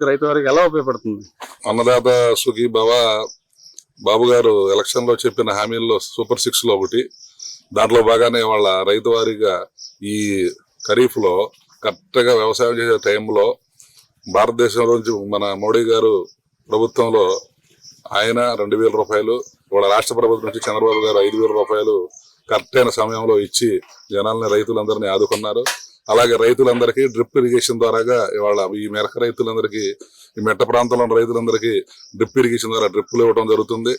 రైతు వారికి ఎలా ఉపయోగపడుతుంది? అన్నదాత సుఖీభవ బాబు గారు ఎలక్షన్ లో చెప్పిన హామీల్లో సూపర్ 6 లో ఒకటి. దాంట్లో బాగానే వాళ్ళ రైతు వారీగా ఈ ఖరీఫ్ లో కరెక్ట్ గా వ్యవసాయం చేసే టైంలో భారతదేశంలో నుంచి మన మోడీ గారు ప్రభుత్వంలో ఆయన 2,000 రూపాయలు, వాళ్ళ రాష్ట్ర ప్రభుత్వం నుంచి చంద్రబాబు గారు 5,000 రూపాయలు కరెక్ట్ అయిన సమయంలో ఇచ్చి జనాలని రైతులందరినీ ఆదుకున్నారు. అలాగే రైతులందరికీ డ్రిప్ ఇరిగేషన్ ద్వారాగా ఇవాళ ఈ మెరక రైతులందరికీ, ఈ మెట్ట ప్రాంతంలో రైతులందరికీ డ్రిప్ ఇరిగేషన్ ద్వారా డ్రిప్పులు ఇవ్వడం జరుగుతుంది.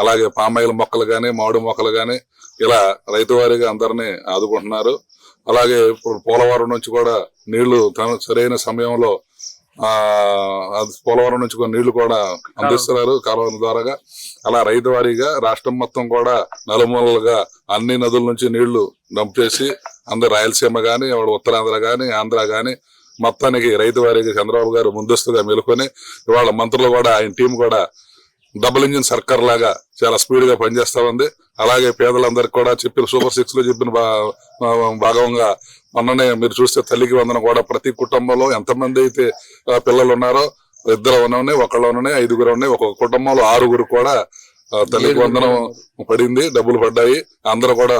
అలాగే పామాయిల్ మొక్కలు గాని, మామిడి మొక్కలు గాని ఇలా రైతు వారీగా అందరినీ ఆదుకుంటున్నారు. అలాగే ఇప్పుడు పోలవరం నుంచి కూడా నీళ్లు సరైన సమయంలో పోలవరం నుంచి కొన్ని నీళ్లు కూడా అందిస్తున్నారు కాలువల ద్వారాగా. అలా రైతు వారీగా రాష్ట్రం మొత్తం కూడా నలుమూలలుగా అన్ని నదుల నుంచి నీళ్లు డంప్ చేసి అందరు రాయలసీమ గాని, ఉత్తరాంధ్ర గాని, ఆంధ్ర గాని మొత్తానికి రైతు వారీగా చంద్రబాబు గారు ముందస్తుగా మేలుకొని ఇవాళ మంత్రులు కూడా ఆయన టీం కూడా డబుల్ ఇంజిన్ సర్కార్ లాగా చాలా స్పీడ్ గా పనిచేస్తా ఉంది. అలాగే పేదలందరికీ కూడా చెప్పిన సూపర్ 6 లో చెప్పిన భాగంగా మొన్ననే మీరు చూస్తే తల్లికి వందనం కూడా ప్రతి కుటుంబంలో ఎంతమంది అయితే పిల్లలు ఉన్నారో 2 ఉన్నాయి, 1 ఉన్నాయి, 5 ఉన్నాయి, ఒక కుటుంబంలో 6 కూడా తల్లికి వందనం పడింది, డబ్బులు పడ్డాయి. అందరూ కూడా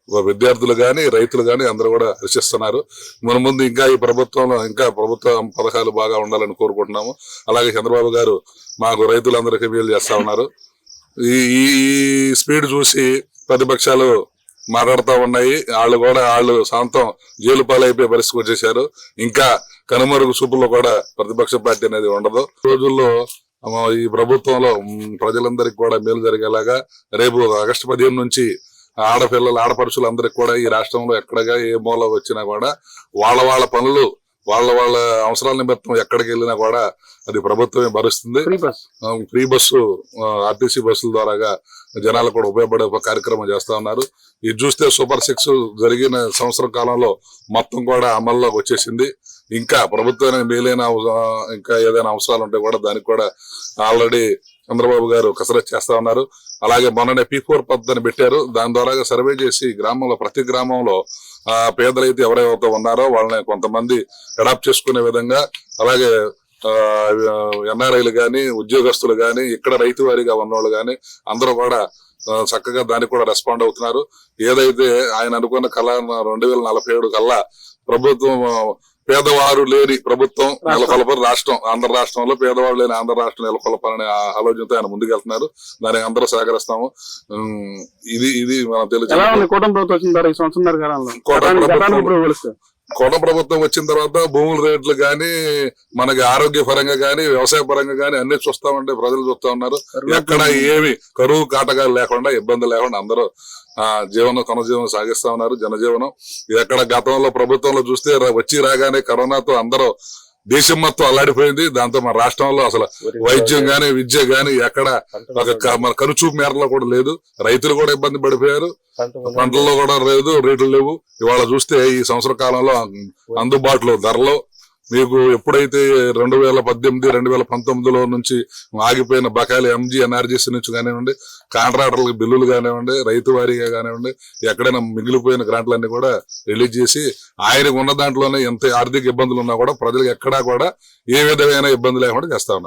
విద్యార్థులు గాని, రైతులు గాని అందరూ కూడా హర్షిస్తున్నారు. మన ముందు ఇంకా ఈ ప్రభుత్వంలో ఇంకా ప్రభుత్వ పథకాలు బాగా ఉండాలని కోరుకుంటున్నాము. అలాగే చంద్రబాబు గారు మాకు రైతులందరికీ మేలు చేస్తా ఉన్నారు. ఈ స్పీడ్ చూసి ప్రతిపక్షాలు మాట్లాడుతూ ఉన్నాయి. వాళ్ళు సొంతం జైలు పాలైపోయే పరిస్థితికి వచ్చేసారు. ఇంకా కనుమరుగు చూపుల్లో కూడా ప్రతిపక్ష పార్టీ అనేది ఉండదు. రోజుల్లో ఈ ప్రభుత్వంలో ప్రజలందరికీ కూడా మేలు జరిగేలాగా రేపు ఆగస్టు 15 నుంచి ఆడపడుచులందరికీ కూడా ఈ రాష్ట్రంలో ఎక్కడగా ఏ మూల వచ్చినా కూడా వాళ్ళ పనులు వాళ్ళ అవసరాల నిమిత్తం ఎక్కడికి వెళ్ళినా కూడా అది ప్రభుత్వమే భరిస్తుంది. ఫ్రీ బస్సు ఆర్టీసీ బస్సుల ద్వారాగా జనాలకు కూడా ఉపయోగపడే ఒక కార్యక్రమం చేస్తా ఉన్నారు. ఇది చూస్తే సూపర్ 6 జరిగిన సంవత్సరం కాలంలో మొత్తం కూడా అమల్లోకి వచ్చేసింది. ఇంకా ప్రభుత్వానికి మేలైన ఇంకా ఏదైనా అవసరాలు ఉంటే కూడా దానికి కూడా ఆల్రెడీ చంద్రబాబు గారు కసరత్తు చేస్తా ఉన్నారు. అలాగే మొన్ననే P4 పద్ధతిని పెట్టారు. దాని ద్వారా సర్వే చేసి గ్రామంలో ప్రతి గ్రామంలో పేదలైతే ఎవరైతే ఉన్నారో వాళ్ళని కొంతమంది అడాప్ట్ చేసుకునే విధంగా, అలాగే ఎన్ఆర్ఐలు గాని, ఉద్యోగస్తులు గాని, ఇక్కడ రైతు వారీగా ఉన్నవాళ్ళు గాని అందరూ కూడా చక్కగా దానికి కూడా రెస్పాండ్ అవుతున్నారు. ఏదైతే ఆయన అనుకున్న కళ 2047 కల్లా ప్రభుత్వం పేదవారు లేని ప్రభుత్వం నెలకొల్పని రాష్ట్రం, ఆంధ్ర రాష్ట్రంలో పేదవారు లేని ఆంధ్ర రాష్ట్రం నెలకొల్పాలనే ఆలోచనతో ఆయన ముందుకెళ్తున్నారు. దానికి అందరూ సహకరిస్తాము. ఇది మనం తెలుసు. కోట ప్రభుత్వం వచ్చిన తర్వాత భూముల రేట్లు గాని, మనకి ఆరోగ్య పరంగా గాని, వ్యవసాయ పరంగా గాని అన్ని చూస్తామంటే ప్రజలు చూస్తా ఉన్నారు. ఎక్కడ ఏమి కరువు కాటకాలు లేకుండా, ఇబ్బంది లేకుండా అందరూ తన జీవనం సాగిస్తా ఉన్నారు. జనజీవనం ఎక్కడ గతంలో ప్రభుత్వంలో చూస్తే వచ్చి రాగానే కరోనాతో అందరూ దేశం మొత్తం అల్లాడిపోయింది. దాంతో మన రాష్ట్రంలో అసలు వైద్యం గాని, విద్య గాని ఎక్కడ మన కనుచూపు మేరలో కూడా లేదు. రైతులు కూడా ఇబ్బంది పడిపోయారు. పంటల్లో కూడా లేదు, రేట్లు లేవు. ఇవాళ చూస్తే ఈ సంవత్సర కాలంలో అందుబాటులో ధరలో మీకు ఎప్పుడైతే 2018, 2019లో నుంచి ఆగిపోయిన బకాయిలు MGNRGS నుంచి కానివ్వండి, కాంట్రాక్టర్లకు బిల్లులు కానివ్వండి, రైతు వారీగా కానివ్వండి, ఎక్కడైనా మిగిలిపోయిన గ్రాంట్లన్నీ కూడా రిలీజ్ చేసి ఆయనకు ఉన్న దాంట్లోనే ఎంత ఆర్థిక ఇబ్బందులు ఉన్నా కూడా ప్రజలకు ఎక్కడా కూడా ఏ విధమైన ఇబ్బంది లేకుండా చేస్తా ఉన్నారు.